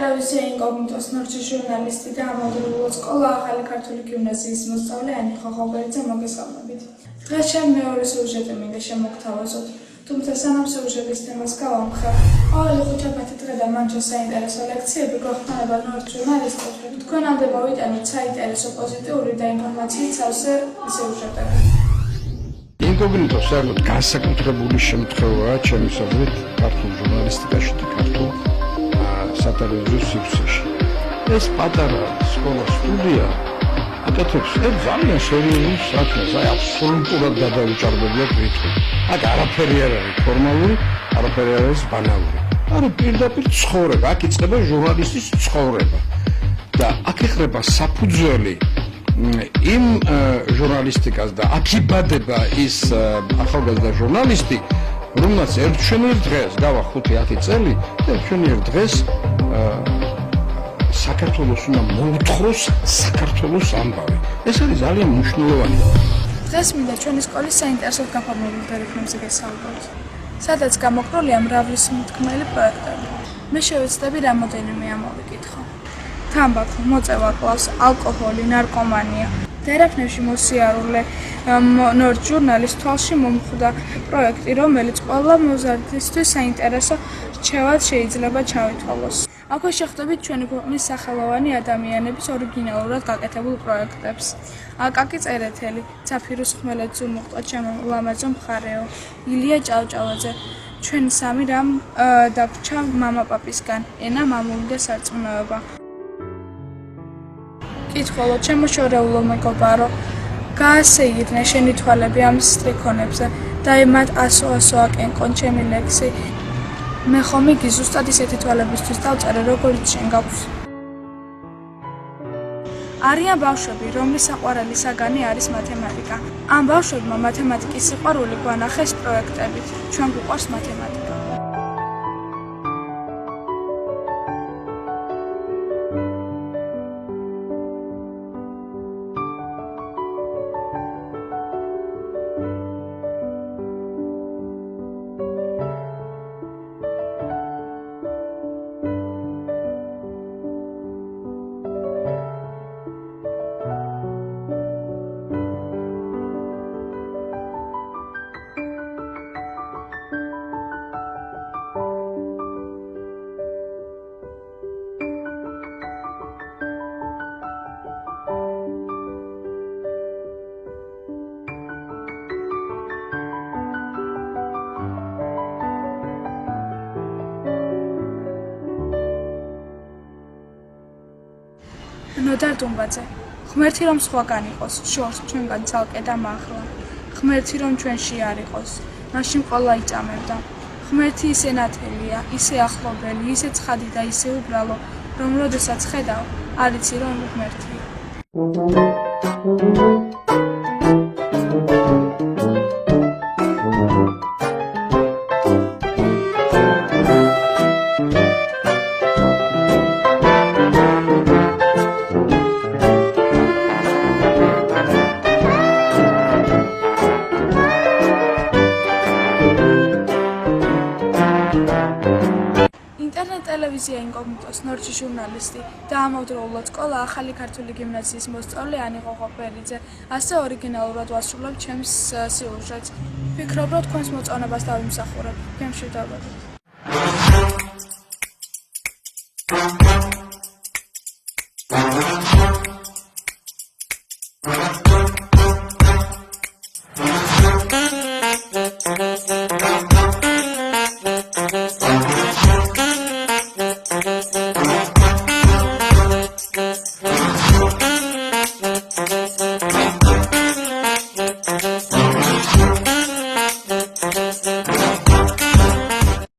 ტელევიზია ინკოგნიტოს ნორჩი ჟურნალისტი და ამავდროულად სკოლა ახალი ქართული გიმნაზიის მოსწავლე ანი ხოხობერიძე მოგესალმებით. დღეს ჩემ მეორე სიუჟეტი მინდა შემოგთავაზოთ, თუმცა სანამ სიუჟეტის თემას გავამხარ, ყოველი ხუთშაბათი დღე და მანჩა საინტერესო ლექციები გვეხმარება ნორჩ ჟურნალისტებს, თქვენამდე მოვიტანოთ საინტერესო პოზიტიური და ინფორმაციით სავსე სიუჟეტები. ინკოგნიტო საერთოდ განსაკუთრებული შემთხვევაა ჩემი აზრით ქართულ ჟურნალისტიკაში და ქართულ სატელევიზიო სივრცეში. ეს პატარა სკოლა სტუდია აკეთებს ძალიან სერიოზულ საქმეს, აბსოლუტურად გადაუჭარბებია კრიტიკა. აქ არაფერი არ არის ფორმალური, არაფერი არ არის ბანალური. არის პირდაპირ ცხოვრება, აქ იწყება ჟურნალისტის ცხოვრება. და აქ ეხება საფუძველი იმ ჟურნალისტიკას და აქ იბადება ის ახალგაზრდა ჟურნალისტი, რომელსაც ერთშენიერ დღეს გავა 5-10 წელი და ერთშენიერ დღეს საქართველოს უნდა მოუთხროს საქართველოს ამბავი. ეს არის ძალიან მნიშვნელოვანი. დღეს მინდა ჩვენი სკოლის საინტერესოდ გაფორმებულ დირექტორებზე გესაუბროთ, სადაც გამოკროლია მრავალი სმითქმელი პროექტები. მე შევეცდები რამოდენიმე ამოვიკითხო. თამბაქო, მოწევა კლავს, ალკოჰოლი, ნარკომანია. დერეფნებში მოსიარულე ნორჩ ჟურნალის თვალში მომხვდა პროექტი, რომელიც ყველა მოზარდისთვის საინტერესო რჩევად შეიძლება ჩავითვალოს. აქვე შეხვდებით ჩვენი ქვეყნის სახელოვანი ადამიანების ორიგინალურად გაკეთებულ პროექტებს. აკაკი წერეთელი, ცაფირუს ხმელეთზე მოხდა ჩემო ლამაზო მხარეო, ილია ჭავჭავაძე, ჩვენ სამი რამ დაგვრჩა მამაპაპისგან, ენა, მამული და სარწმუნოება. კითხულო, ჩემო შორეულო მეგობარო, გაასეირნე შენი თვალები ამ სტრიქონებზე და მათ ასო აკენკონ ჩემი ლექსი. მე ხომ იგი ზუსტად ისეთი თვალებისთვის დავწერე, როგორც შენ გაქვს. არიან ბავშვები, რომლის საყვარელი საგანი არის მათემატიკა. ამ ბავშვებმა მათემატიკის სიყვარული გვანახეს პროექტებით. ჩვენ გვიყვარს მათემატიკა. ნოდარ დუმბაძე, ღმერთი რომ სხვაგან იყოს, შორს ჩვენგან ცალკე და მაღლა. ღმერთი რომ ჩვენში არ იყოს, მაშინ ყოლა იწამებდა. ღმერთი ისე ნათელია, ისე ახლობელი, ისე ცხადი და ისე უბრალო, რომ როდესაც ხედავ, არ იცი რომ ღმერთია. ტელევიზია ინკოგნიტოს ნორჩი ჟურნალისტი და ამავდროულად სკოლა ახალი ქართული გიმნაზიის მოსწავლე ანი ხოხობერიძე ასე ორიგინალურად ვასრულებ ჩემს სიუჟეტს. ვფიქრობ, რომ თქვენს მოწონებას დავიმსახურებ. გემშვიდობებით.